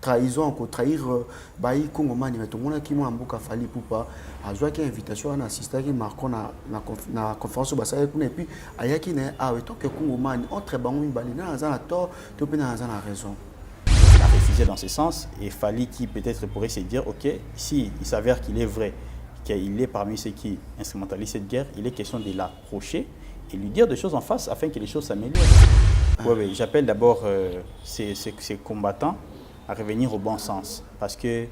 trahison, qu'on trahir Baï Congomani, mais tout le monde qui m'a embauché à Fali Poupa, a joué une invitation à assister à Macron na conférence au Bassaï, et puis à Yaki ne a tant que Congomani entre Bangoumi Balina, a tort, tu peux avoir raison. La réfugié dans ce sens, et Fali qui peut-être pourrait se dire, ok, si il s'avère qu'il est vrai, qu'il est parmi ceux qui instrumentalisent cette guerre, il est question de l'approcher et lui dire des choses en face afin que les choses s'améliorent. Oui, j'appelle d'abord ces combattants à revenir au bon sens. Parce que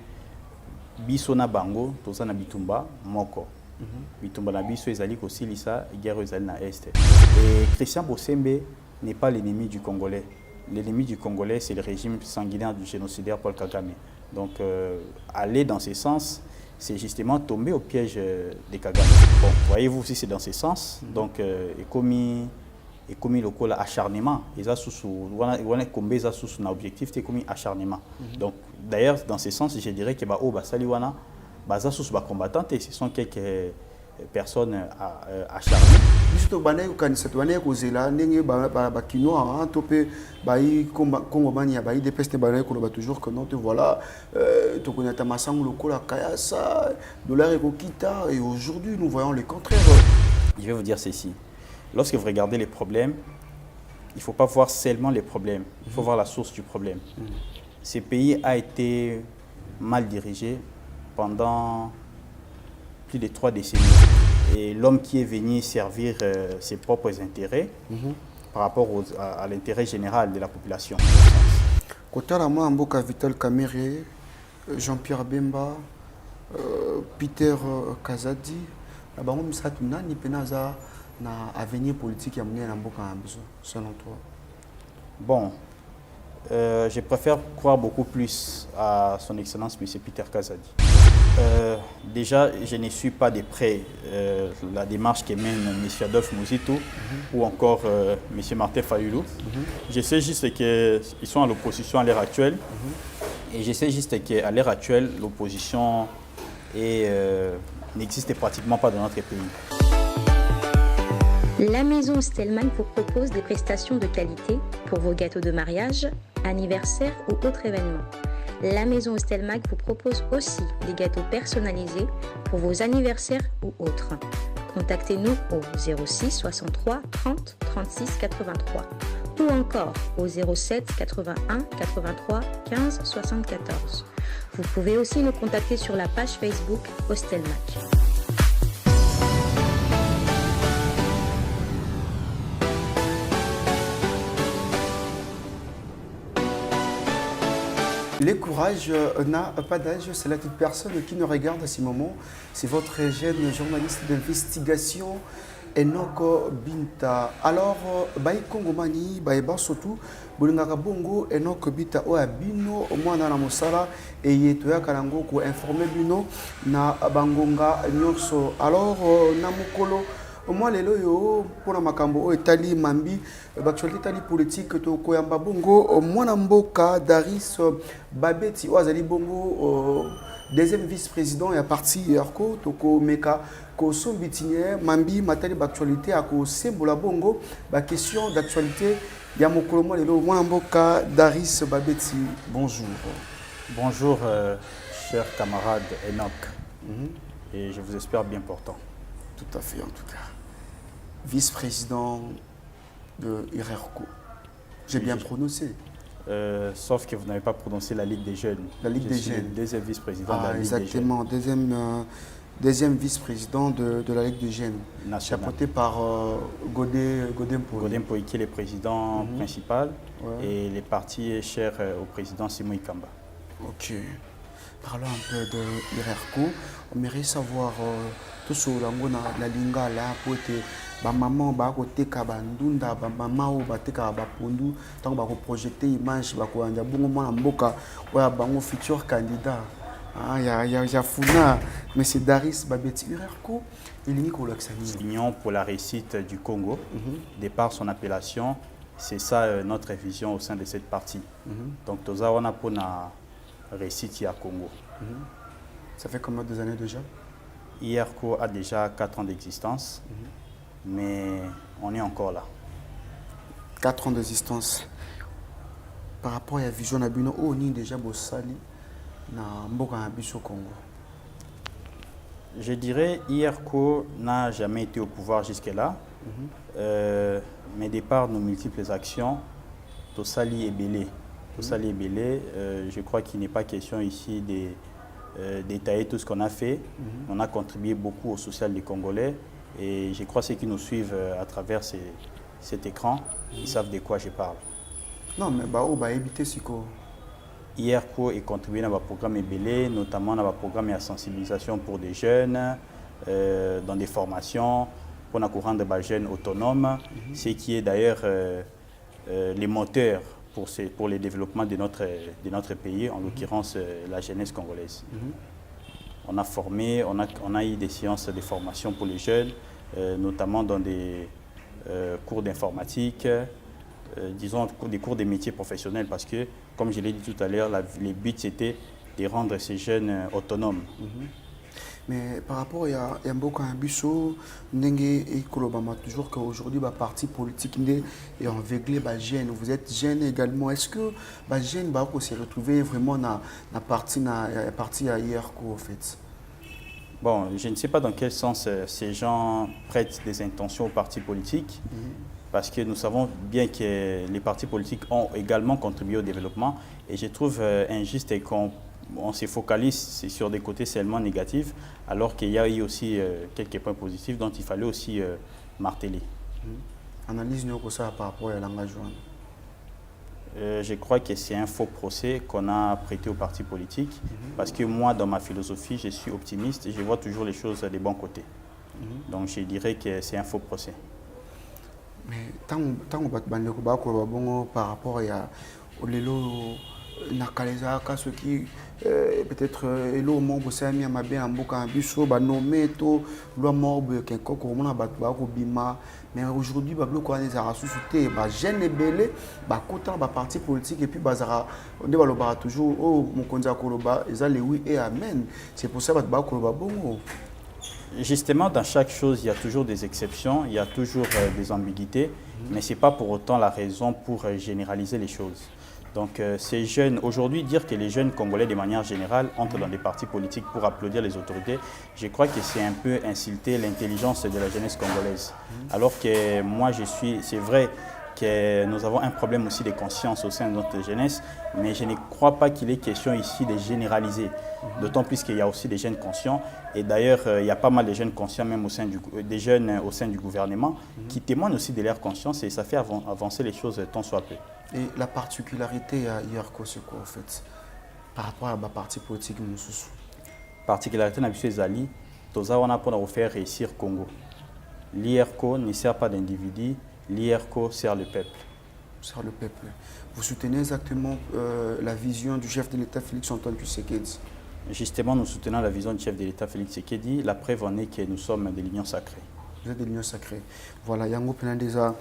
Bisona Bango, Tozana Bitumba, Moko. Bitumba na Biso, Ezali Kosilisa, guerre Ezali na Est. Et Christian Bossembe n'est pas l'ennemi du Congolais. L'ennemi du Congolais, c'est le régime sanguinaire du génocidaire Paul Kagame. Donc, aller dans ce sens, c'est justement tomber au piège des Kagame. Bon, voyez-vous si c'est dans ce sens. Donc, et comme le col acharnement, ils ont un objectif, c'est comme acharnement. Donc, d'ailleurs, dans ce sens, je dirais que Saliwana, combattants, ce sont quelques personnes acharnées. Juste au Bané, quand cette année, aux Zéla, n'ayez pas Kinoa, un topé, Baï, Congomania, Baï, des pestes Bané, qu'on va toujours que non, te voilà, tu connais ta massang, le col à Kayasa, dollar et Kokita, et aujourd'hui, nous voyons le contraire. Je vais vous dire ceci. Lorsque vous regardez les problèmes, il ne faut pas voir seulement les problèmes, il faut voir la source du problème. Ce pays a été mal dirigé pendant plus de 3 décennies. Et l'homme qui est venu servir ses propres intérêts par rapport à l'intérêt général de la population. Kotarama Mboka Vital Kamere, Jean-Pierre Bemba, Peter Kazadi, la baronne Msatuna, Nipenaza, na avenir politique à Mboka selon toi? Bon, je préfère croire beaucoup plus à son excellence M. Peter Kazadi. Déjà, je ne suis pas de près la démarche que mène M. Adolphe Mouzito ou encore M. Martin Fayoulou. Je sais juste qu'ils sont à l'opposition à l'heure actuelle. Et je sais juste qu'à l'heure actuelle, l'opposition n'existe pratiquement pas dans notre pays. La maison Stelman vous propose des prestations de qualité pour vos gâteaux de mariage, anniversaire ou autres événements. La maison Stelmag vous propose aussi des gâteaux personnalisés pour vos anniversaires ou autres. Contactez-nous au 06 63 30 36 83 ou encore au 07 81 83 15 74. Vous pouvez aussi nous contacter sur la page Facebook Hostelmag. Le courage n'a pas d'âge, c'est la toute personne qui nous regarde à ce moment. C'est votre jeune journaliste d'investigation, Enoch Binta. Alors, Baï Kongomani, Baï Basotou, Bolingaka Bongo, Enoch Binta Oabino, Mwana na Mosala, et Yetoya Kalango, ko informer Bino, na Bangonga Nyoso. Alors, Namukolo. Moi, les loyaux, pour la Makambo, Itali, Mambi, l'actualité Itali politique, Tokoyamba Bongo, Mwanamboka, Daris, Babeti, Oazali Bongo, deuxième vice-président et à parti Yarko, Toko Meka, Koso Bitinier, Mambi, Matali, l'actualité, à Kosembola Bongo, la question d'actualité, Yamokolo, moi, les loyaux, Mwanamboka, Daris, Babeti, bonjour. Bonjour, cher camarade Enoch, et je vous espère bien portant. Tout à fait, en tout cas. Vice-président de IRERCO. J'ai bien prononcé. Sauf que vous n'avez pas prononcé la Ligue des Jeunes. La Ligue des Jeunes. Le deuxième vice-président de la Ligue exactement, des Jeunes. Deuxième vice-président de la Ligue des Jeunes. Chapeauté par Godin Poy, qui est le président principal. Et le parti est cher au président Simon Ikamba. Ok. Parlons un peu de IRERCO. On aimerait savoir tout sur la linga là pour être maman ba côté kabandunda ba maman ou ba teka ba pondu tant ba projeter image ba ko anja bongo mwana mboka oya bango futur candidat ya funa monsieur Daris Babeti IRERCO l'Union pour la réussite du Congo de par son appellation, c'est ça notre vision au sein de cette partie. Donc toza wana pona réussite à Congo. Ça fait combien d'années déjà? IRERCO a déjà 4 ans d'existence, mais on est encore là. 4 ans d'existence. par rapport à la vision na bino o ni déjà bosali na mboka na biso Congo. Je dirais IRCO n'a jamais été au pouvoir jusque-là, mais de par nos multiples actions, Tosali et Belé. Tosali et Belé, je crois qu'il n'est pas question ici de détailler tout ce qu'on a fait. On a contribué beaucoup au social des Congolais et je crois que ceux qui nous suivent à travers cet écran, ils savent de quoi je parle. Non, mais éviter ce que... IRCO est contribué dans le programme EBELE, notamment dans le programme de sensibilisation pour des jeunes, dans des formations, pour nous rendre des jeunes autonomes, ce qui est d'ailleurs les moteurs pour le développement de notre pays, en l'occurrence la jeunesse congolaise. On a formé, on a eu des séances de formation pour les jeunes, notamment dans des cours d'informatique, disons des cours de métiers professionnels, parce que, comme je l'ai dit tout à l'heure, le but c'était de rendre ces jeunes autonomes. Mais par rapport à Mboka Bisso, toujours qu'aujourd'hui, le parti politique est enveuglé, jeune. Vous êtes jeune également. Est-ce que les jeunes s'est retrouvé vraiment dans la partie à IRCO en fait? Bon, je ne sais pas dans quel sens ces gens prêtent des intentions aux partis politiques, parce que nous savons bien que les partis politiques ont également contribué au développement, et je trouve injuste qu'on se focalise sur des côtés seulement négatifs, alors qu'il y a eu aussi quelques points positifs dont il fallait aussi marteler. Analyse-nous ça par rapport à l'engagement. Je crois que c'est un faux procès qu'on a prêté aux partis politiques, parce que moi, dans ma philosophie, je suis optimiste et je vois toujours les choses des bons côtés. Donc je dirais que c'est un faux procès. Mais tant que par rapport à nakaleza ceux qui peut-être elo mombo sami ya mabe na mboka na biso ba nommé to loi morbe kenko ko mona ba ko bima, mais aujourd'hui ba bloko na za ressuscité ba jeune ebele ba kota ba parti politique et puis bazara on de baloba toujours oh mon konza koloba ezali oui et amen. C'est pour ça ba koloba bongo. Justement, dans chaque chose, il y a toujours des exceptions, il y a toujours des ambiguïtés, mais ce n'est pas pour autant la raison pour généraliser les choses. Donc ces jeunes, aujourd'hui, dire que les jeunes Congolais de manière générale entrent dans des partis politiques pour applaudir les autorités, je crois que c'est un peu insulter l'intelligence de la jeunesse congolaise. Alors que moi, c'est vrai que nous avons un problème aussi de conscience au sein de notre jeunesse, mais je ne crois pas qu'il est question ici de généraliser, d'autant plus qu'il y a aussi des jeunes conscients, et d'ailleurs il y a pas mal de jeunes conscients même des jeunes au sein du gouvernement qui témoignent aussi de leur conscience, et ça fait avancer les choses tant soit peu. Et la particularité à IRCO, c'est quoi en fait par rapport à la partie politique nous sous? Particularité na biso ezali toza wana pour faire réussir Congo. L'IRCO ne sert pas d'individu, l'IRCO sert le peuple. Sert le peuple. Vous soutenez exactement la vision du chef de l'État Félix-Antoine Tshisekedi? Justement, nous soutenons la vision du chef de l'État Félix Tshisekedi. La preuve en est que nous sommes de l'Union sacrée. Vous êtes de l'Union sacrée. Voilà, Yango Penandeza,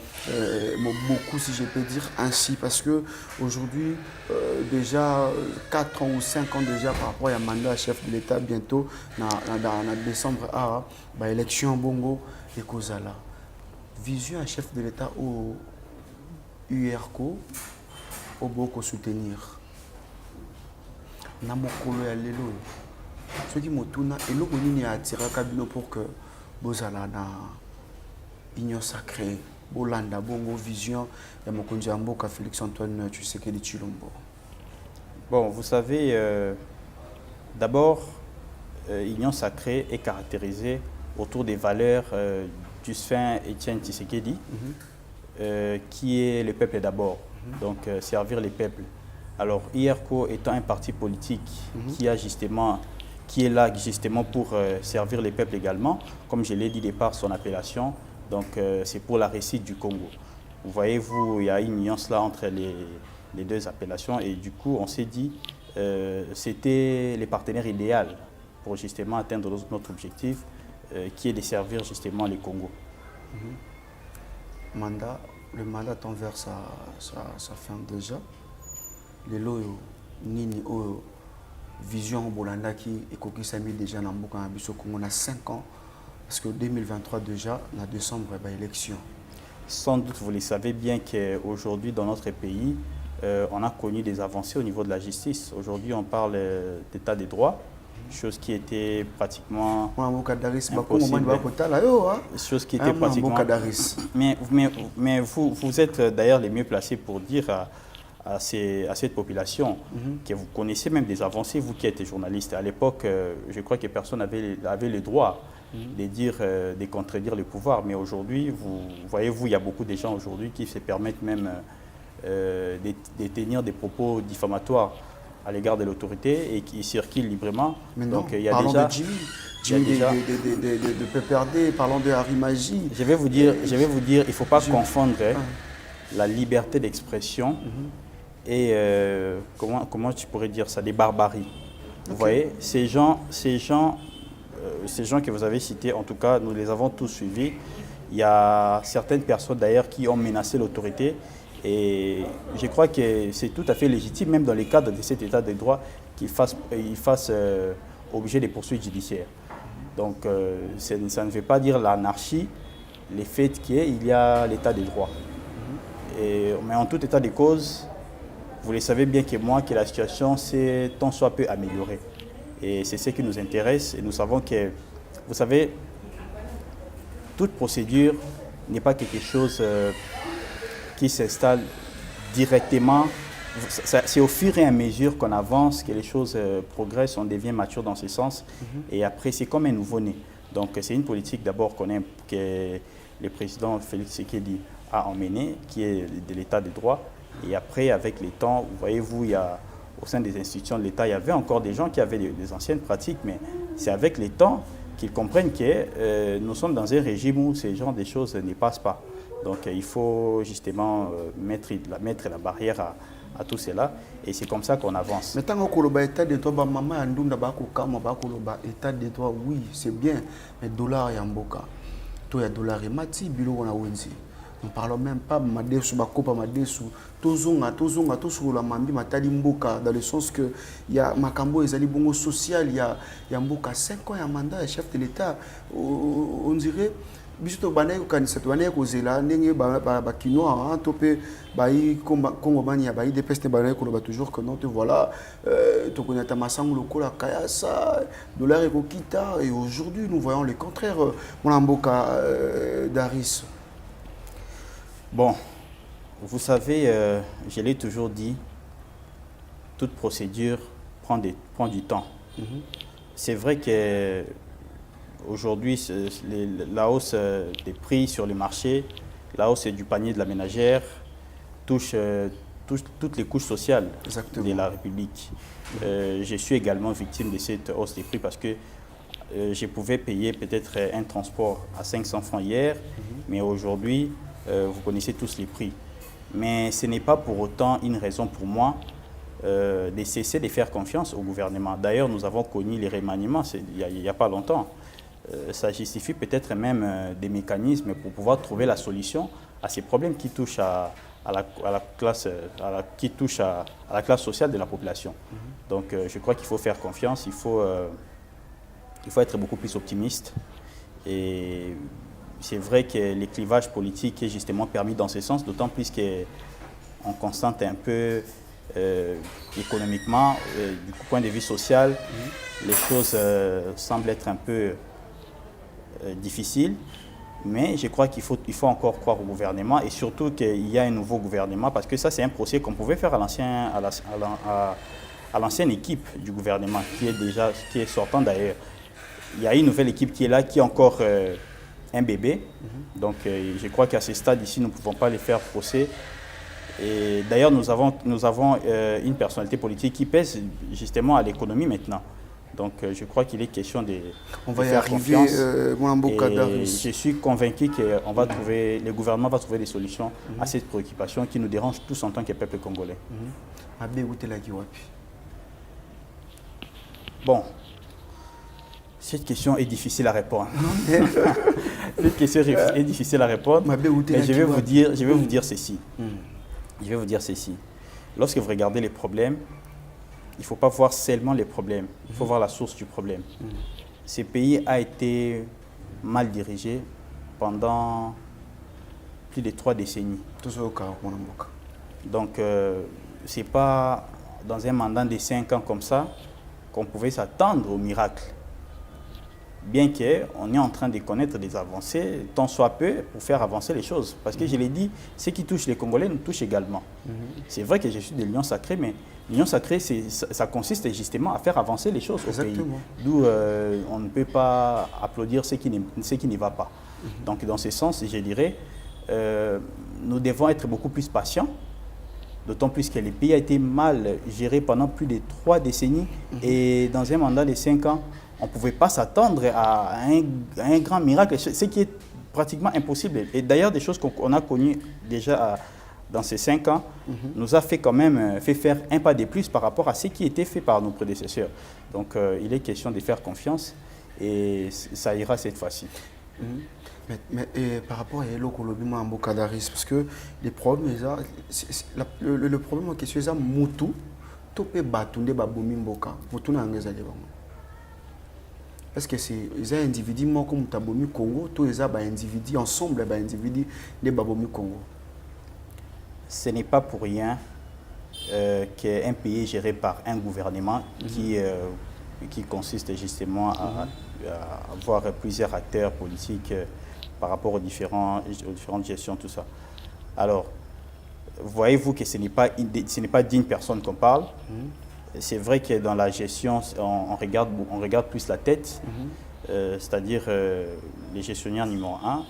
beaucoup si je peux dire ainsi, parce que aujourd'hui, déjà 4 ans ou 5 ans déjà par rapport à un mandat chef de l'État, bientôt, en décembre, élection Bongo et Kozala. Vision à chef de l'État au URCO, au Boko soutenir. Namokolo ya lelo. Ceux qui m'ont et l'eau qui a attiré Kabino pour que Bozala na Union sacrée, Bolanda, Bongo Vision, et Mokonzi Mboka Félix-Antoine Tshisekedi Tshilombo. Bon, vous savez, d'abord, Union sacrée est caractérisée autour des valeurs du Sphène Étienne Tshisekedi, qui est le peuple d'abord, donc servir les peuples. Alors, IRCO étant un parti politique qui est là justement pour servir les peuples également, comme je l'ai dit départ son appellation, donc c'est pour la réussite du Congo. Vous voyez, il y a une nuance là entre les deux appellations, et du coup on s'est dit c'était les partenaires idéaux pour justement atteindre notre objectif qui est de servir justement les Congo. Le mandat tend vers sa fin déjà. Les lois nini o vision Bolanda qui est coquille déjà dans Mboka na biso Congo a 5 ans, parce que 2023 déjà, en décembre, il y a élection. Sans doute, vous le savez bien qu'aujourd'hui, dans notre pays, on a connu des avancées au niveau de la justice. Aujourd'hui, on parle d'état des droits, chose qui était pratiquement impossible. Chose qui était pratiquement... Mais vous êtes d'ailleurs les mieux placés pour dire à cette population que vous connaissez même des avancées, vous qui êtes journaliste. À l'époque, je crois que personne n'avait le droit de dire, de contredire le pouvoir. Mais aujourd'hui, vous voyez-vous, il y a beaucoup de gens aujourd'hui qui se permettent même de tenir des propos diffamatoires à l'égard de l'autorité et qui circulent librement. Mais non, donc, il y a parlons déjà, de Jimmy de PPRD, parlons de Harry Magie. Je vais vous dire, il ne faut pas confondre la liberté d'expression et comment tu pourrais dire ça, des barbaries. Vous voyez, ces gens que vous avez cités, en tout cas, nous les avons tous suivis. Il y a certaines personnes d'ailleurs qui ont menacé l'autorité. Et je crois que c'est tout à fait légitime, même dans le cadre de cet état de droit, qu'il fasse objet des poursuites judiciaires. Donc ça ne veut pas dire l'anarchie, le fait qu'il y a l'état de droit. Mais en tout état de cause, vous le savez bien que moi, que la situation s'est tant soit peu améliorée. Et c'est ce qui nous intéresse. Et nous savons que, vous savez, toute procédure n'est pas quelque chose qui s'installe directement. C'est au fur et à mesure qu'on avance que les choses progressent, on devient mature dans ce sens. Et après, c'est comme un nouveau-né. Donc, c'est une politique d'abord que le président Félix Tshisekedi a emmenée, qui est de l'état de droit. Et après, avec le temps, vous voyez-vous, au sein des institutions de l'État, il y avait encore des gens qui avaient des anciennes pratiques, mais c'est avec le temps qu'ils comprennent que nous sommes dans un régime où ces genres de choses ne passent pas. Donc il faut justement mettre la barrière à tout cela et c'est comme ça qu'on avance. Mais tant que le état de droit, maman andunda état de droit, oui, c'est bien, mais dollar et mboka. Toi ya dollar et mati bilo on a wenzi. Nous parlons même pas madesu bakopa madesu tozonga la mambi matali mboka dans le sens que il y a makambo ezali bongo social, il y a mboka 5 ans il y a mandat de chef de l'État, on dirait biso banaye kanisa banaye kozela ndenge ba kinoa topé bayi kongo bani ya bayi de peste banaye ko ba toujours que non te voilà to connaître masango lokola kayasa dollar et kokita et aujourd'hui nous voyons le contraire mon mboka d'Aris. Bon, vous savez, je l'ai toujours dit, toute procédure prend du temps. C'est vrai que aujourd'hui, la hausse des prix sur les marchés, la hausse du panier de la ménagère touche toutes les couches sociales de la République. Je suis également victime de cette hausse des prix parce que je pouvais payer peut-être un transport à 500 francs hier, mais aujourd'hui, vous connaissez tous les prix. Mais ce n'est pas pour autant une raison pour moi de cesser de faire confiance au gouvernement. D'ailleurs, nous avons connu les remaniements il n'y a pas longtemps. Ça justifie peut-être même des mécanismes pour pouvoir trouver la solution à ces problèmes qui touchent à la classe sociale de la population. Donc je crois qu'il faut faire confiance, il faut être beaucoup plus optimiste. Et c'est vrai que le clivage politique est justement permis dans ce sens, d'autant plus qu'on constate un peu économiquement, du point de vue social, les choses semblent être un peu difficiles. Mais je crois qu'il faut encore croire au gouvernement et surtout qu'il y a un nouveau gouvernement parce que ça c'est un procès qu'on pouvait faire à l'ancienne équipe du gouvernement qui est sortant d'ailleurs. Il y a une nouvelle équipe qui est là, qui est encore un bébé. Donc je crois qu'à ce stade ici, nous ne pouvons pas les faire procès. Et d'ailleurs, nous avons une personnalité politique qui pèse justement à l'économie maintenant. Donc je crois qu'il est question de faire confiance. Je suis convaincu que le gouvernement va trouver des solutions à cette préoccupation qui nous dérange tous en tant que peuple congolais. Bon, cette question est difficile à répondre. Cette question est difficile à répondre, mais je vais vous dire ceci. Je vais vous dire ceci. Lorsque vous regardez les problèmes, il ne faut pas voir seulement les problèmes, il faut voir la source du problème. Ce pays a été mal dirigé pendant plus de 3 décennies. Donc, ce n'est pas dans un mandat de 5 ans comme ça qu'on pouvait s'attendre au miracle. Bien qu'on est en train de connaître des avancées, tant soit peu, pour faire avancer les choses. Parce que je l'ai dit, ce qui touche les Congolais nous touche également. C'est vrai que je suis de l'Union sacrée, mais l'Union sacrée, ça consiste justement à faire avancer les choses au pays. D'où on ne peut pas applaudir ce qui ne va pas. Donc dans ce sens, je dirais, nous devons être beaucoup plus patients, d'autant plus que le pays a été mal géré pendant plus de 3 décennies. Et dans un mandat de 5 ans, on ne pouvait pas s'attendre à un grand miracle, ce qui est pratiquement impossible. Et d'ailleurs, des choses qu'on a connues déjà dans ces 5 ans, nous a fait quand même faire un pas de plus par rapport à ce qui était fait par nos prédécesseurs. Donc, il est question de faire confiance et ça ira cette fois-ci. Mais par rapport à l'Okolobima en Bokadaris, parce que les problèmes, le problème est que c'est Moutou, Topé Batunde Baboumi Mboka, Moutou Nangeza Est-ce que c'est des individus comme Tabomi Congo, tous les individus ensemble, des individus de Babomi Congo? Ce n'est pas pour rien qu'un pays est géré par un gouvernement qui consiste justement à avoir plusieurs acteurs politiques par rapport aux différentes gestions, tout ça. Alors, voyez-vous que ce n'est pas d'une personne qu'on parle. C'est vrai que dans la gestion, on regarde plus la tête, c'est-à-dire les gestionnaires numéro 1.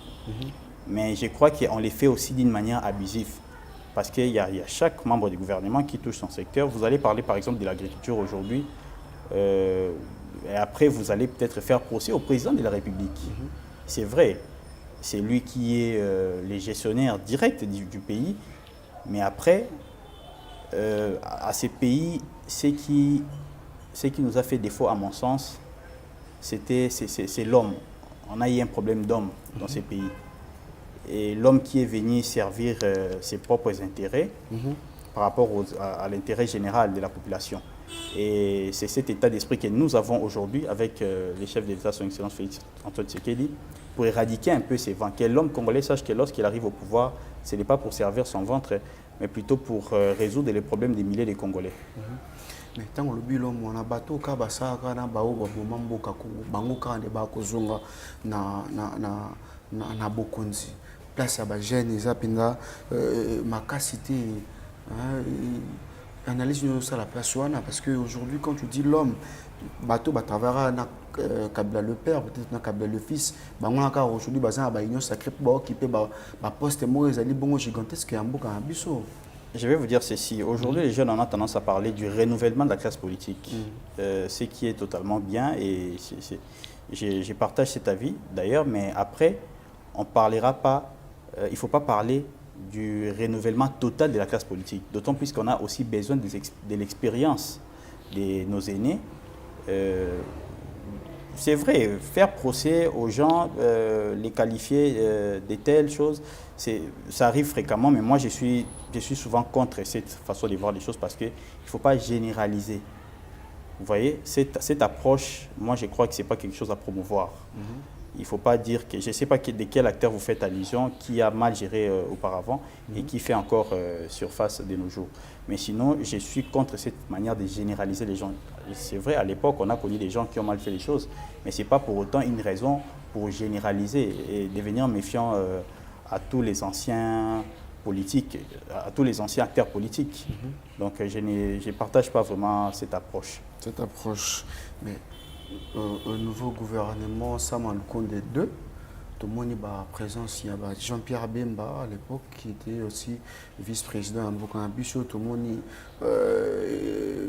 Mais je crois qu'on les fait aussi d'une manière abusive. Parce qu'il y a chaque membre du gouvernement qui touche son secteur. Vous allez parler par exemple de l'agriculture aujourd'hui. Et après, vous allez peut-être faire procès au président de la République. C'est vrai, c'est lui qui est le gestionnaire direct du pays. Mais après, à ces pays, ce qui nous a fait défaut, à mon sens, c'est l'homme. On a eu un problème d'homme dans ces pays. Et l'homme qui est venu servir ses propres intérêts par rapport à l'intérêt général de la population. Et c'est cet état d'esprit que nous avons aujourd'hui avec les chefs de l'État, son Excellence Félix Antoine Tshisekedi, pour éradiquer un peu ces vents. Que l'homme congolais sache que lorsqu'il arrive au pouvoir, ce n'est pas pour servir son ventre, mais plutôt pour résoudre les problèmes des milliers de Congolais. Mais tant que le bilan, on a bateau, kabasa, kana bao, mambo kaku, bango kande bako zonga na bokonzi. Place à Bagène, ils appellent ma cacité. Analyse nous ça la place parce qu'aujourd'hui, quand tu dis l'homme, bateau, batavara, Kabila le père, peut-être Kabila le fils, aujourd'hui, bazan a union sacrée pour occuper ma poste et les bongo gigantesque et un beau biseau. Je vais vous dire ceci. Aujourd'hui, les jeunes ont tendance à parler du renouvellement de la classe politique, ce qui est totalement bien et je partage cet avis d'ailleurs, mais après, on ne parlera pas, il ne faut pas parler du renouvellement total de la classe politique, d'autant plus qu'on a aussi besoin de l'expérience de nos aînés. C'est vrai, faire procès aux gens, les qualifier de telles choses, ça arrive fréquemment, mais moi je suis souvent contre cette façon de voir les choses parce qu'il ne faut pas généraliser. Vous voyez, cette approche, moi je crois que ce n'est pas quelque chose à promouvoir. Il ne faut pas dire que, je ne sais pas de quel acteur vous faites allusion, qui a mal géré auparavant et qui fait encore surface de nos jours. Mais sinon, je suis contre cette manière de généraliser les gens. C'est vrai, à l'époque, on a connu des gens qui ont mal fait les choses, mais ce n'est pas pour autant une raison pour généraliser et devenir méfiant à tous les anciens politiques, à tous les anciens acteurs politiques. Donc, je ne partage pas vraiment cette approche. Cette approche, mais un nouveau gouvernement, ça m'a le compte des deux. Tout le monde est présence, il y a Jean-Pierre Bemba à l'époque qui était aussi vice-président de Bokanabisho. Tout le monde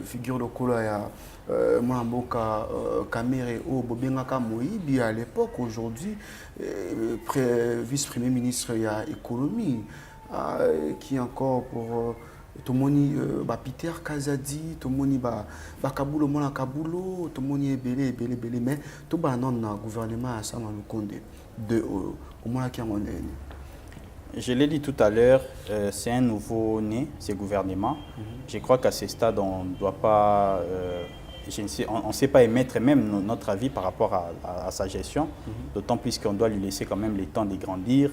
figure de Kola, il y a Mwamboka Kamere au Bobengaka Moïbi à l'époque. Aujourd'hui, vice-premier ministre, il y a économie qui est encore pour. Tout le monde Peter Kazadi, tout le monde Kabulo, Mona Kabulo, tout le monde est belé, mais tout le monde a un gouvernement à ça dans le compte de au moins qui a mon. Je l'ai dit tout à l'heure, c'est un nouveau-né, ce gouvernement. Je crois qu'à ce stade, on ne doit pas, on ne sait pas émettre même notre avis par rapport à sa gestion, d'autant plus qu'on doit lui laisser quand même le temps de grandir.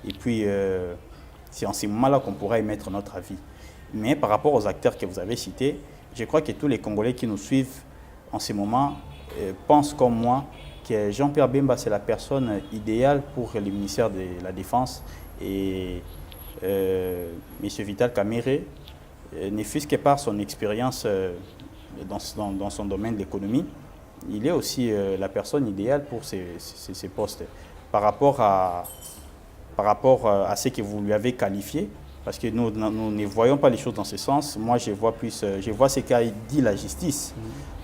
Et puis, c'est en ces moments-là qu'on pourra émettre notre avis. Mais par rapport aux acteurs que vous avez cités, je crois que tous les Congolais qui nous suivent en ce moment pensent comme moi que Jean-Pierre Bemba, c'est la personne idéale pour le ministère de la Défense. Et M. Vital Kamerhe, ne fût-ce que par son expérience dans son domaine de l'économie, il est aussi la personne idéale pour ces postes. Par rapport à ce que vous lui avez qualifié, parce que nous ne voyons pas les choses dans ce sens. Moi, je vois ce qu'a dit la justice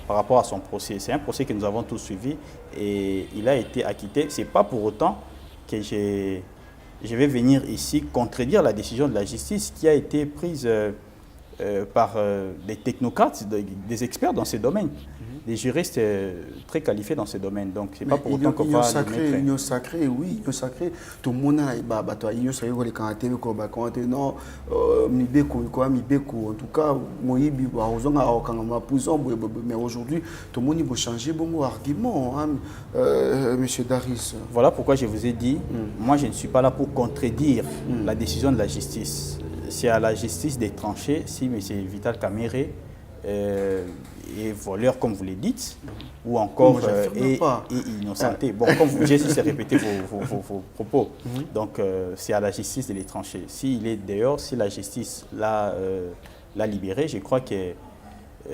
par rapport à son procès. C'est un procès que nous avons tous suivi et il a été acquitté. Ce n'est pas pour autant que je vais venir ici contredire la décision de la justice qui a été prise par des technocrates, des experts dans ces domaines, des juristes très qualifiés dans ces domaines. Donc, ce n'est pas pour autant qu'on va le mettre... sacré, oui, il sacré. Tout le monde a il sacré, non, en tout cas, mais aujourd'hui, tout le monde va changer bon argument, monsieur Daris. Voilà pourquoi je vous ai dit, moi je ne suis pas là pour contredire la décision de la justice. C'est à la justice de trancher si M. Vital Kamerhe est voleur, comme vous le dites, ou encore est innocenté. Bon, comme j'ai juste répété vos propos. Donc, c'est à la justice de les trancher. S'il est dehors, si la justice l'a libéré, je crois qu'il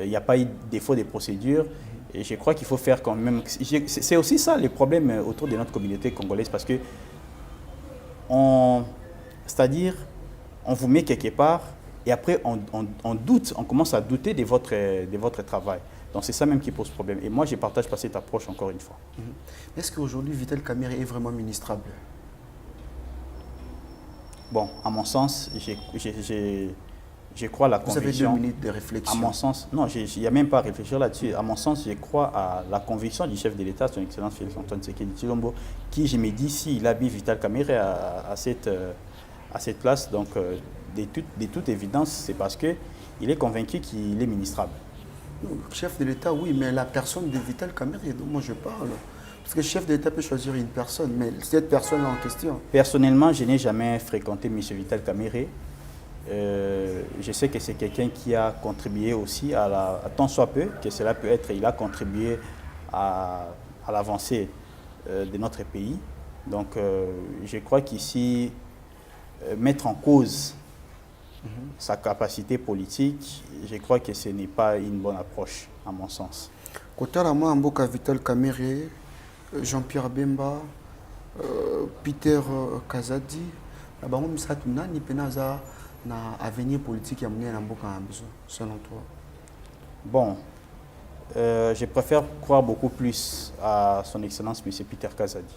n'y a pas eu de défaut de procédure. Et je crois qu'il faut faire quand même... C'est aussi ça le problème autour de notre communauté congolaise, parce que c'est-à-dire, on vous met quelque part et après on doute, on commence à douter de votre travail. Donc c'est ça même qui pose problème. Et moi je ne partage pas cette approche encore une fois. Est-ce qu'aujourd'hui Vital Kamerhe est vraiment ministrable? Bon, à mon sens, je crois à la conviction. Vous avez 2 minutes de réflexion. À mon sens, non, il n'y a même pas à réfléchir là-dessus. À mon sens, je crois à la conviction du chef de l'État, son Excellence Félix-Antoine Tshisekedi Tshilombo, qui, je me dis, s'il a mis Vital Kamerhe à cette place, donc de toute évidence, c'est parce qu'il est convaincu qu'il est ministrable. Non, chef de l'État, oui, mais la personne de Vital Kamerhe, dont moi je parle. Parce que le chef de l'État peut choisir une personne, mais cette personne en question. Personnellement, je n'ai jamais fréquenté M. Vital Kamerhe. Je sais que c'est quelqu'un qui a contribué aussi à tant soit peu que cela peut être, il a contribué à l'avancée de notre pays. Donc je crois qu'ici, mettre en cause sa capacité politique, je crois que ce n'est pas une bonne approche, à mon sens. Kotalama Mboka Vital Kamerhe, Jean-Pierre Bemba, Peter Kazadi, na avenir politique selon toi? Bon, je préfère croire beaucoup plus à son Excellence M. Peter Kazadi.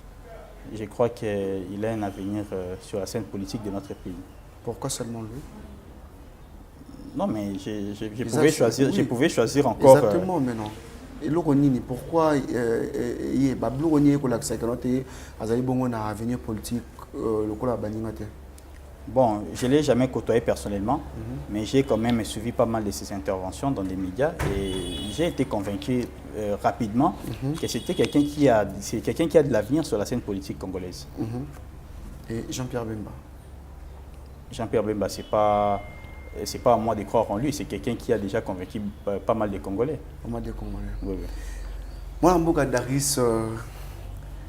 Je crois qu'il a un avenir sur la scène politique de notre pays. Pourquoi seulement lui? Non, mais je pouvais choisir encore... Exactement, mais non. Et l'Oronini, pourquoi il y a avenir politique Bon, je ne l'ai jamais côtoyé personnellement, mais j'ai quand même suivi pas mal de ses interventions dans des médias et j'ai été convaincu rapidement que c'était quelqu'un qui a de l'avenir sur la scène politique congolaise. Et Jean-Pierre Bemba? Jean-Pierre Bemba, c'est pas à moi de croire en lui, c'est quelqu'un qui a déjà convaincu pas mal de Congolais. Pas mal de Congolais. Oui. Moi, Mboka Daris,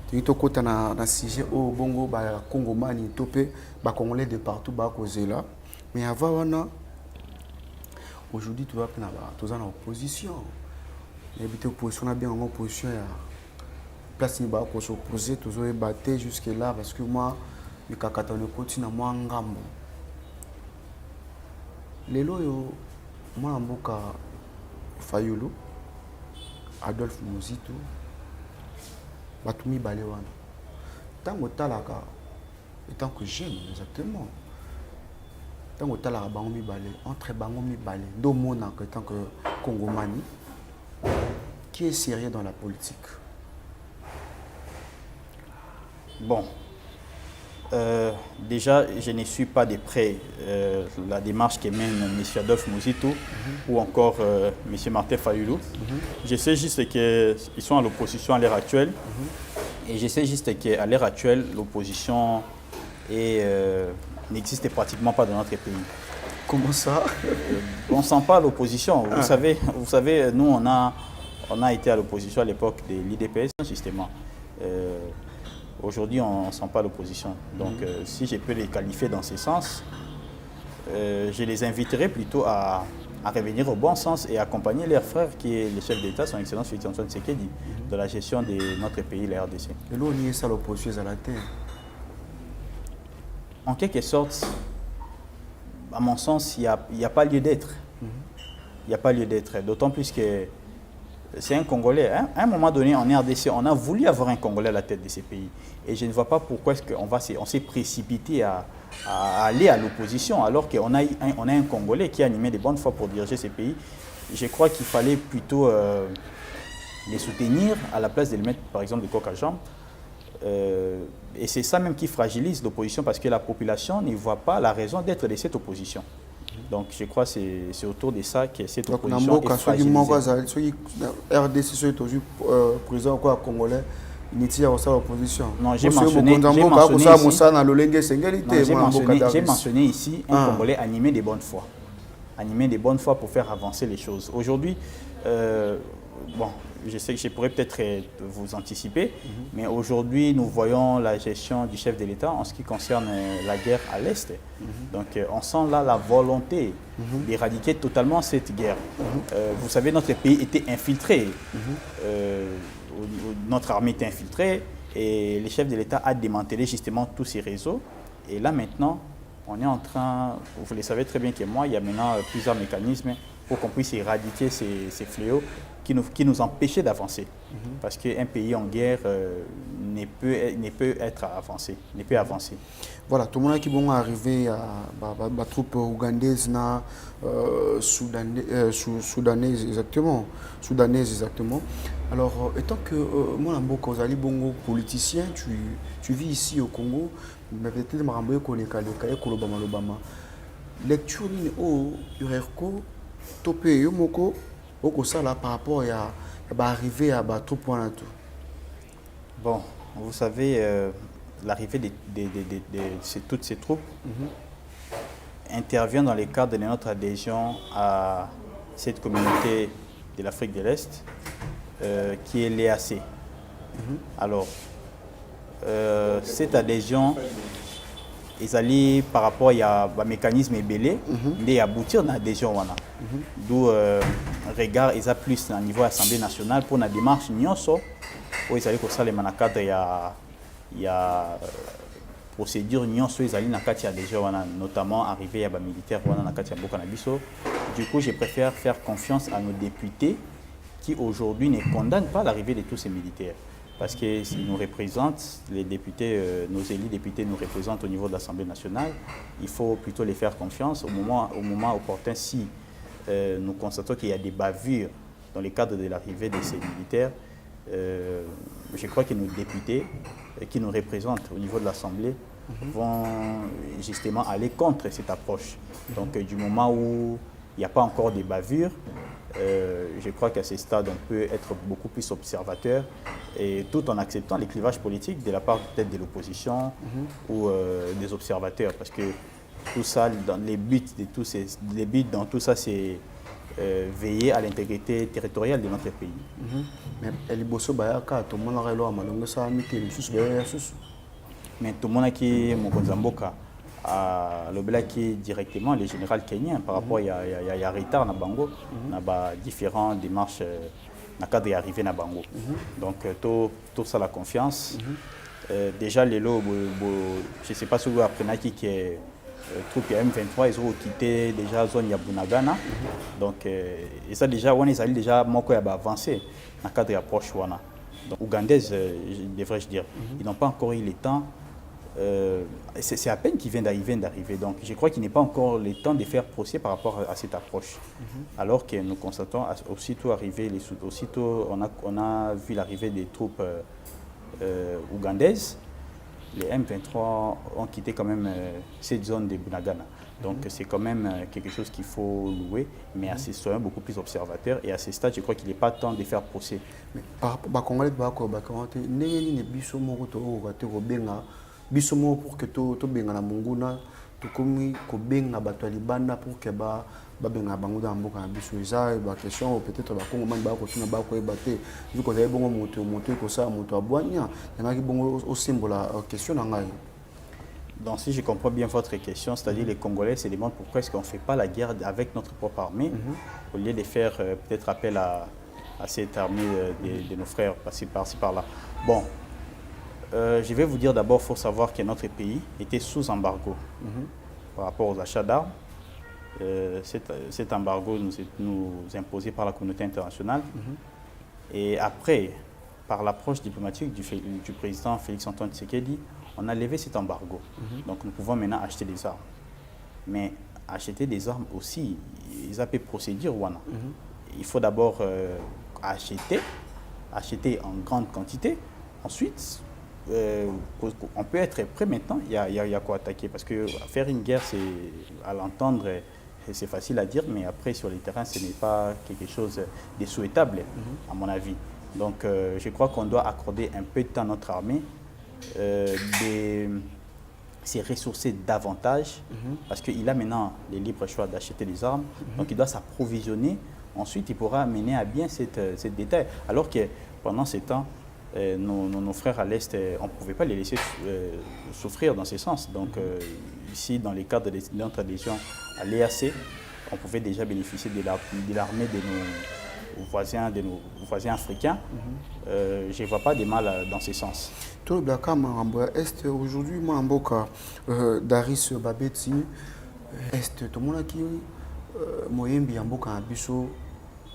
tu es dans un sujet au Bongo, Congo Mani, Topé, Congolais de partout, là. Mais avant, aujourd'hui, tu vas dans l'opposition. L'opposition a bien en opposition. Place ni ba ko s'opposer, tu vas battre jusque là parce que moi, je suis le côté na moi ngambo. Lelo yo moi Mboka Fayulu, Adolphe Muzito, Batumi Balewana. Tant que talaka, tant que jeune, exactement. Tant que talaka bangomi balé, entre bangomi balé, do mona que tant que Congomani, qui est sérieux dans la politique. Bon. Déjà, je ne suis pas de près la démarche que mène M. Adolphe Muzito ou encore M. Martin Fayulu. Je sais juste qu'ils sont à l'opposition à l'heure actuelle et je sais juste qu'à l'heure actuelle, l'opposition n'existe pratiquement pas dans notre pays. Comment ça? On ne sent pas l'opposition. Vous savez, nous, on a été à l'opposition à l'époque de l'IDPS, justement. Aujourd'hui, on ne sent pas l'opposition. Donc, si je peux les qualifier dans ce sens, je les inviterai plutôt à revenir au bon sens et accompagner leur frère, qui est le chef d'État, son Excellence Félix Antoine Tshisekedi, dans la gestion de notre pays, la RDC. Et là, on y est ça, l'opposition à la terre. En quelque sorte, à mon sens, il n'y a pas lieu d'être. Il n'y a pas lieu d'être. D'autant plus que c'est un Congolais. Hein? À un moment donné, en RDC, on a voulu avoir un Congolais à la tête de ces pays. Et je ne vois pas pourquoi on s'est précipité à aller à l'opposition, alors qu'on a un Congolais qui a animé de bonnes fois pour diriger ces pays. Je crois qu'il fallait plutôt les soutenir à la place de les mettre, par exemple, de coq à jambes. Et c'est ça même qui fragilise l'opposition, parce que la population ne voit pas la raison d'être de cette opposition. Donc je crois que c'est autour de ça que cette opposition est fragilisée. RDC, c'est toujours président congolais. Non, j'ai mentionné ici un Congolais animé de bonne foi. Animé de bonne foi pour faire avancer les choses. Aujourd'hui, bon, je sais que je pourrais peut-être vous anticiper, mais aujourd'hui, nous voyons la gestion du chef de l'État en ce qui concerne la guerre à l'Est. Donc, on sent là la volonté d'éradiquer totalement cette guerre. Vous savez, notre pays était infiltré. Notre armée était infiltrée et le chef de l'État a démantelé justement tous ces réseaux. Et là, maintenant, on est en train, vous le savez très bien que moi, il y a maintenant plusieurs mécanismes pour qu'on puisse éradiquer ces fléaux qui nous empêchaient d'avancer. Parce qu'un pays en guerre ne peut avancer. Voilà, tout le monde qui est arrivé à la troupe ougandaise, soudanaise exactement. Alors, étant que moi, je suis politicien, tu vis ici au Congo, mais peut-être que je suis lecture au URERCO, topé yomoko, au ça par rapport à arriver à la troupe. Bon, vous savez, l'arrivée de toutes ces troupes intervient dans le cadre de notre adhésion à cette communauté de l'Afrique de l'Est, qui est l'EAC. Alors, cette adhésion, ils allaient par rapport à un mécanisme belé, mais aboutir à l'adhésion. D'où regard, ils ont plus au niveau de l'Assemblée nationale pour la démarche Nyonso, où ils allaient pour ça les manacadres, il y a procédure Nyonso, ils allaient dans le adhésion, notamment arriver à des militaires dans le Bokanabiso. Du coup, je préfère faire confiance à nos députés qui aujourd'hui ne condamnent pas l'arrivée de tous ces militaires. Parce qu'ils nous représentent, les députés, nos élus députés nous représentent au niveau de l'Assemblée nationale. Il faut plutôt les faire confiance au moment opportun. Si nous constatons qu'il y a des bavures dans le cadre de l'arrivée de ces militaires, je crois que nos députés qui nous représentent au niveau de l'Assemblée vont justement aller contre cette approche. Donc du moment où il n'y a pas encore de bavures, je crois qu'à ce stade, on peut être beaucoup plus observateur, et tout en acceptant les clivages politiques de la part peut-être de l'opposition ou des observateurs, parce que tout ça, dans les buts dans tout ça, c'est veiller à l'intégrité territoriale de notre pays. Mais tout le monde qui est Mokonzamboka, le blaki directement le général kenyan par rapport à retard na bango na différentes démarches na cadre d'arriver na bango. Donc tout ça la confiance. Déjà les lots, je sais pas si vous apprenez qui est troupe M23, ils ont quitté déjà la zone Yabunagana. Donc et ça déjà on est allé déjà moko ya avancé na cadre d'approche wana. Donc ougandaise devrais-je dire, ils n'ont pas encore eu le temps. C'est à peine qu'ils viennent d'arriver. Donc je crois qu'il n'est pas encore le temps de faire procès par rapport à cette approche. Alors que nous constatons, aussitôt on a vu l'arrivée des troupes ougandaises, les M23 ont quitté quand même cette zone de Bunagana. Donc c'est quand même quelque chose qu'il faut louer, mais à ce soins beaucoup plus observateurs. Et à ce stade, je crois qu'il n'est pas temps de faire procès. Mais par rapport bisomo pour que to bengana munguna tokomi kobenga bato ya libanda pour que babenga bango dans mboka na biso eza question peut-être bakongomani bakotuna bakoyeba te vu kozali bongo moto ekosala moto abwanya nangaki bongo osembola question na ngai. Donc si je comprends bien votre question, c'est-à-dire les Congolais se demandent pourquoi est-ce qu'on ne fait pas la guerre avec notre propre armée au lieu de faire peut-être appel à cette armée de nos frères par-ci par-là. Bon, je vais vous dire d'abord, il faut savoir que notre pays était sous embargo par rapport aux achats d'armes. Cet embargo nous imposé par la communauté internationale. Et après, par l'approche diplomatique du président Félix-Antoine Tshisekedi, on a levé cet embargo. Donc nous pouvons maintenant acheter des armes. Mais acheter des armes aussi, ils ont des procédures. Il faut d'abord acheter en grande quantité. Ensuite, on peut être prêt maintenant. Il y a quoi attaquer. Parce que faire une guerre, à l'entendre, c'est facile à dire, mais après sur le terrain, ce n'est pas quelque chose de souhaitable, à mon avis. Donc je crois qu'on doit accorder un peu de temps à notre armée, de se ressourcer davantage, parce qu'il a maintenant le libre choix d'acheter des armes, donc il doit s'approvisionner. Ensuite, il pourra mener à bien cette détail. Alors que pendant ces temps, nos frères à l'Est, on ne pouvait pas les laisser souffrir dans ce sens. Donc ici, dans le cadre de notre adhésion à l'EAC, on pouvait déjà bénéficier de l'armée de nos voisins africains. Je ne vois pas de mal dans ce sens. Tout le Blaka Est aujourd'hui, moi en Boka, Daris Babeti, Est, tout le monde qui Moyembi en Boka Abisso,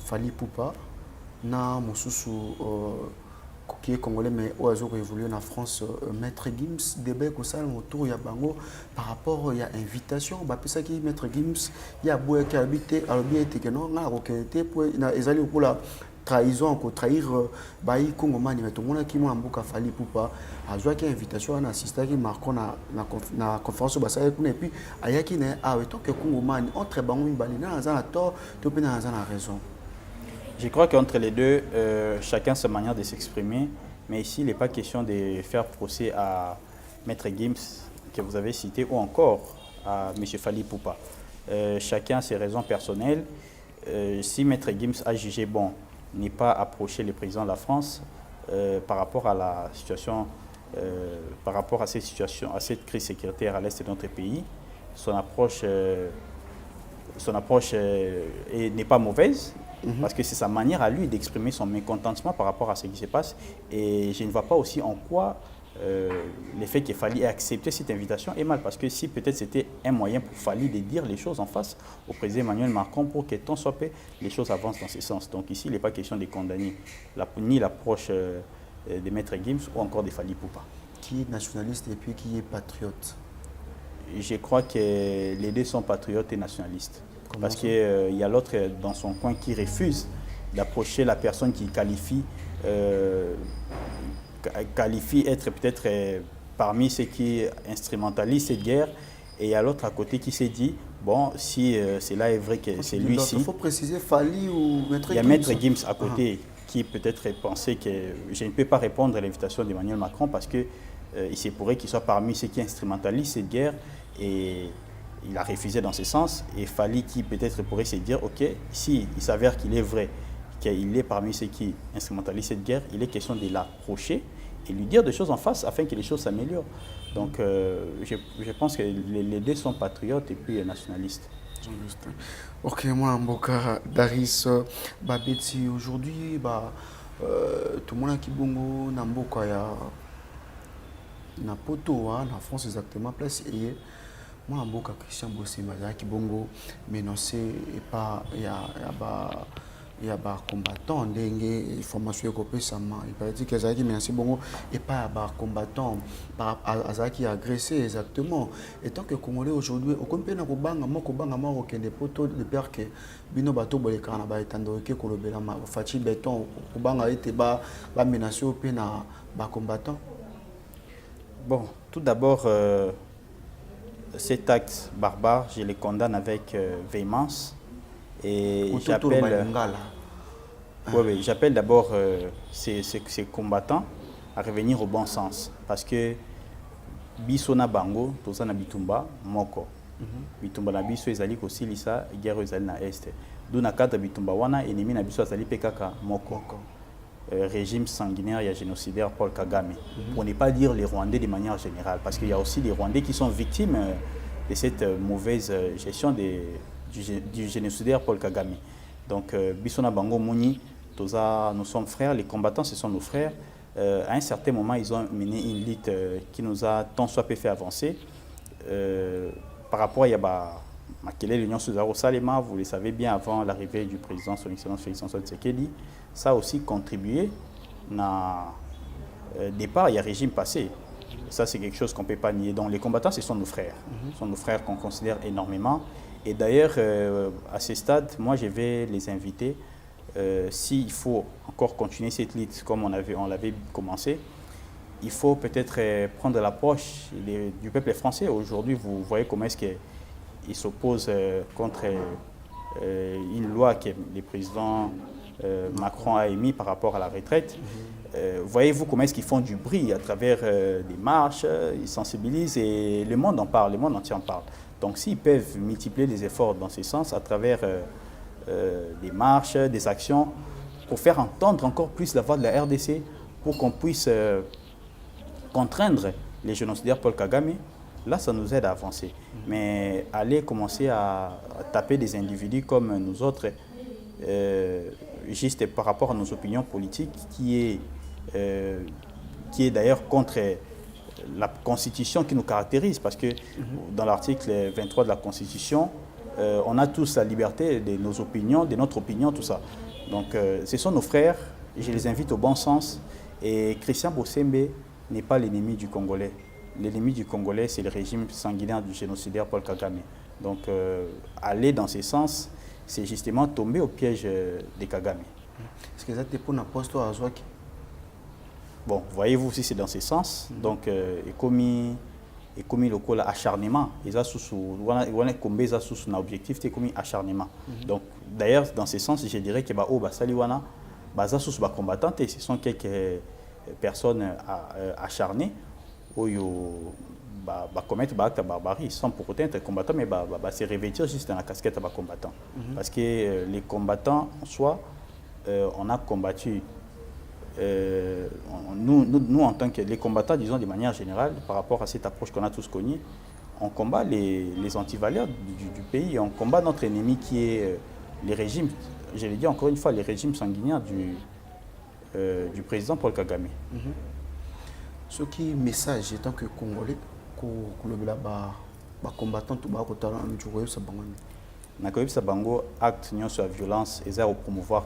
Fali Poupa, na Mosusu qui est congolais mais oiseau évolué en France, Maître Gims, débat comme ça autour ya bango par rapport à invitation, bah ça qui Maître Gims, il y a beaucoup qui habité à l'objet que non là requêté pour ezali pour la trahison pour trahir baï congomani mais tout le monde qui m'a mboka Fali Poupa a joué qui invitation à assister qui marquant na conférence basa et puis ayaki ne a tant que congomani entre bango mbali na za tort to pe na za raison. Je crois qu'entre les deux, chacun sa manière de s'exprimer. Mais ici, il n'est pas question de faire procès à Maître Gims, que vous avez cité, ou encore à M. Fali Poupa. Chacun a ses raisons personnelles. Si Maître Gims a jugé bon, n'est pas approché le président de la France par rapport à la situation, par rapport à cette situation, à cette crise sécuritaire à l'est de notre pays, son approche n'est pas mauvaise. Parce que c'est sa manière à lui d'exprimer son mécontentement par rapport à ce qui se passe. Et je ne vois pas aussi en quoi le fait qu'il fallait accepter cette invitation est mal. Parce que si peut-être c'était un moyen pour Fali de dire les choses en face au président Emmanuel Macron pour que tant soit fait, les choses avancent dans ce sens. Donc ici, il n'est pas question de condamner ni l'approche de Maître Gims ou encore de Fali Poupa. Qui est nationaliste et puis qui est patriote? Je crois que les deux sont patriotes et nationalistes. Parce qu'il y a l'autre dans son coin qui refuse d'approcher la personne qui qualifie être peut-être parmi ceux qui instrumentalisent cette guerre. Et il y a l'autre à côté qui s'est dit, bon, si cela est vrai que c'est lui-ci. Il faut préciser Fali ou Maître Gims. Il y a Maître Gims à côté qui peut-être pensait que je ne peux pas répondre à l'invitation d'Emmanuel Macron parce qu'il se pourrait qu'il soit parmi ceux qui instrumentalisent cette guerre. Et il a refusé dans ce sens et Fali qui peut-être pourrait se dire, ok, si il s'avère qu'il est vrai, qu'il est parmi ceux qui instrumentalisent cette guerre, il est question de l'approcher et lui dire des choses en face afin que les choses s'améliorent. Donc je pense que les deux sont patriotes et puis nationalistes. Ok, moi, Mboka, Daris, Babeti, aujourd'hui, tout le monde qui bongo, Namboka, na poto, en France exactement, place et moi, Mboka Christian Bossé, qui bongo, menacé et pas, il y a des combattants, des formations européennes, il paraît que Zaki menacé bongo et pas des combattants, qui agressé exactement. Et tant que Congolais aujourd'hui, au compte na kubanga, moi kubanga moi des poteaux de père que bino bateau bolekana ba etando ke kolobela ma fati béton kubanga était ba menacé au pe na ba combattants. Bon, tout d'abord. Cet acte barbare, je le condamne avec véhémence et j'appelle d'abord ces combattants à revenir au bon sens parce que biso na bango toza na bitumba moko. Bitumba na biso ezali kosilisa guerre ezali na est. Duna kata bitumba wana ennemi na biso azali pe kaka moko. Régime sanguinaire et génocidaire Paul Kagame. Pour ne pas dire les Rwandais de manière générale, parce qu'il y a aussi des Rwandais qui sont victimes de cette mauvaise gestion du génocidaire Paul Kagame. Donc, Bissona Bango Mouni, nous sommes frères, les combattants, ce sont nos frères. À un certain moment, ils ont mené une lutte qui nous a tant soit peu fait avancer. Par rapport à l'Union Suzaro Salema, vous le savez bien, avant l'arrivée du président, son excellence Félix Antoine Tshisekedi, ça a aussi contribué à départ, il y a régime passé. Ça, c'est quelque chose qu'on ne peut pas nier. Donc, les combattants, ce sont nos frères. Ce sont nos frères qu'on considère énormément. Et d'ailleurs, à ce stade, moi, je vais les inviter. S'il faut encore continuer cette lutte comme on l'avait commencé, il faut peut-être prendre l'approche du peuple français. Aujourd'hui, vous voyez comment est-ce qu'il s'oppose contre une loi que le président Macron a émise par rapport à la retraite. Voyez-vous comment est-ce qu'ils font du bruit à travers des marches, ils sensibilisent et le monde en parle, le monde entier en parle. Donc s'ils peuvent multiplier les efforts dans ce sens à travers des marches, des actions, pour faire entendre encore plus la voix de la RDC, pour qu'on puisse contraindre les génocidaires Paul Kagame, là ça nous aide à avancer. Mais aller commencer à taper des individus comme nous autres, juste par rapport à nos opinions politiques, qui est d'ailleurs contre la Constitution qui nous caractérise, parce que dans l'article 23 de la Constitution, on a tous la liberté de nos opinions, de notre opinion, tout ça. Donc ce sont nos frères, je les invite au bon sens, et Christian Bossembe n'est pas l'ennemi du Congolais. L'ennemi du Congolais, c'est le régime sanguinaire du génocidaire Paul Kagame. Donc aller dans ce sens, c'est justement tomber au piège de Kagame. Est-ce que ça te pour un poste à Azouaki? Bon, voyez-vous si c'est dans ce sens. Donc, et comme le col acharnement, ils ont un objectif, c'est comme acharnement. Donc, d'ailleurs, dans ce sens, je dirais que Saliwana, combattants, ce sont quelques personnes acharnées qui commettent des actes de barbarie sans pour autant être combattants, mais se revêtir juste dans la casquette de combattants. Parce que les combattants, en soi, on a combattu. Nous, en tant que les combattants, disons de manière générale, par rapport à cette approche qu'on a tous connue, on combat les antivaleurs du pays, on combat notre ennemi qui est les régimes, je l'ai dit encore une fois, les régimes sanguinaires du président Paul Kagame. Ce qui est message, tant que Congolais, que le combattant, tout le monde Nakoyebisa bango acte sur la violence et ça au promouvoir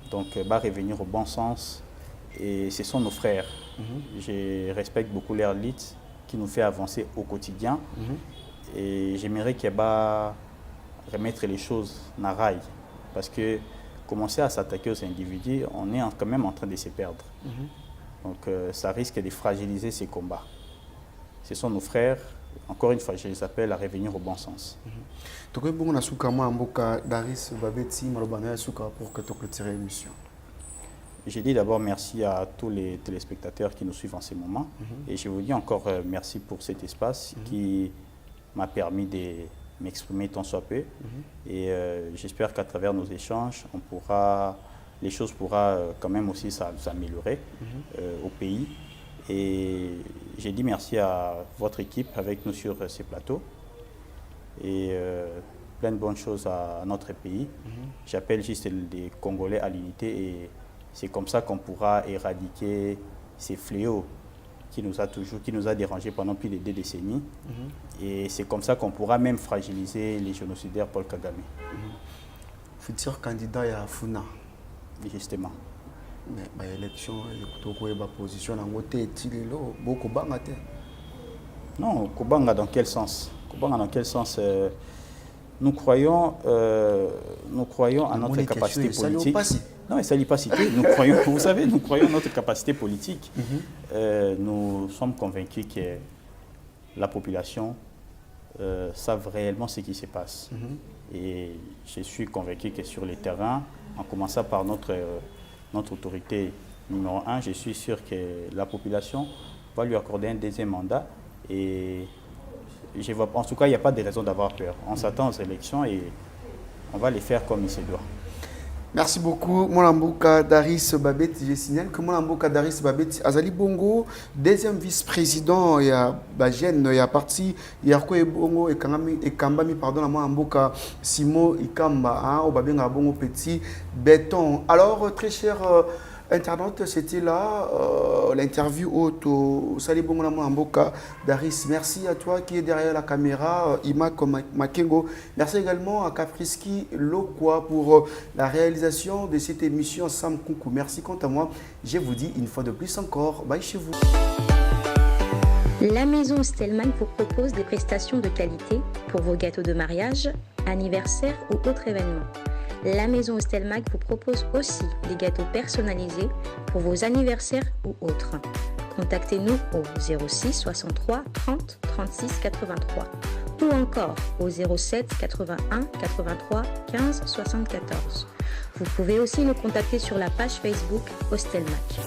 donc va revenir au bon sens et ce sont nos frères. Je respecte beaucoup leur lutte qui nous fait avancer au quotidien et j'aimerais qu'il va remettre les choses dans rail parce que commencer à s'attaquer aux individus, on est quand même en train de se perdre. Donc ça risque de fragiliser ces combats. Ce sont nos frères. Encore une fois, je les appelle à revenir au bon sens. Pour que tu clôtures l'émission. Je dis d'abord merci à tous les téléspectateurs qui nous suivent en ce moment. Et je vous dis encore merci pour cet espace qui m'a permis de m'exprimer tant soit peu. Et j'espère qu'à travers nos échanges, les choses pourront quand même aussi s'améliorer au pays. Et j'ai dit merci à votre équipe avec nous sur ces plateaux et plein de bonnes choses à notre pays. J'appelle juste les Congolais à l'unité et c'est comme ça qu'on pourra éradiquer ces fléaux qui nous a dérangés pendant plus de 2 décennies. Et c'est comme ça qu'on pourra même fragiliser les génocidaires Paul Kagame. Futur candidat à Funa. Justement. Mais l'élection, la position, beaucoup banga. Non, Kobanga dans quel sens? Kobanga dans quel sens? Nous croyons à notre capacité politique. Non, mais ça n'est pas cité. Nous croyons, vous savez, nous croyons en notre capacité politique. Nous sommes convaincus que la population savent réellement ce qui se passe. Et je suis convaincu que sur le terrain, en commençant par notre autorité numéro 1, je suis sûr que la population va lui accorder un deuxième mandat Et en tout cas, il n'y a pas de raison d'avoir peur. On s'attend aux élections et on va les faire comme il se doit. Merci beaucoup, Molamboka Daris Babet. Je signale que Molamboka Daris Babet, Azali Bongo, deuxième vice-président, il y a Bajen, il y a parti, il y a Koué Bongo et Kambami, pardon, la Molamboka Simo Ikamba, au Babenga Bongo Petit Béton. Alors, très cher internaute, c'était là l'interview au Sali Bongo Molamboka Daris. Merci à toi qui est derrière la caméra, Imak Makengo. Merci également à Kapriski Lokwa pour la réalisation de cette émission Sam Koukou. Merci quant à moi. Je vous dis une fois de plus encore, bye chez vous. La maison Stelman vous propose des prestations de qualité pour vos gâteaux de mariage, anniversaire ou autres événements. La maison Stelmag vous propose aussi des gâteaux personnalisés pour vos anniversaires ou autres. Contactez-nous au 06 63 30 36 83 ou encore au 07 81 83 15 74. Vous pouvez aussi nous contacter sur la page Facebook Hostelmac.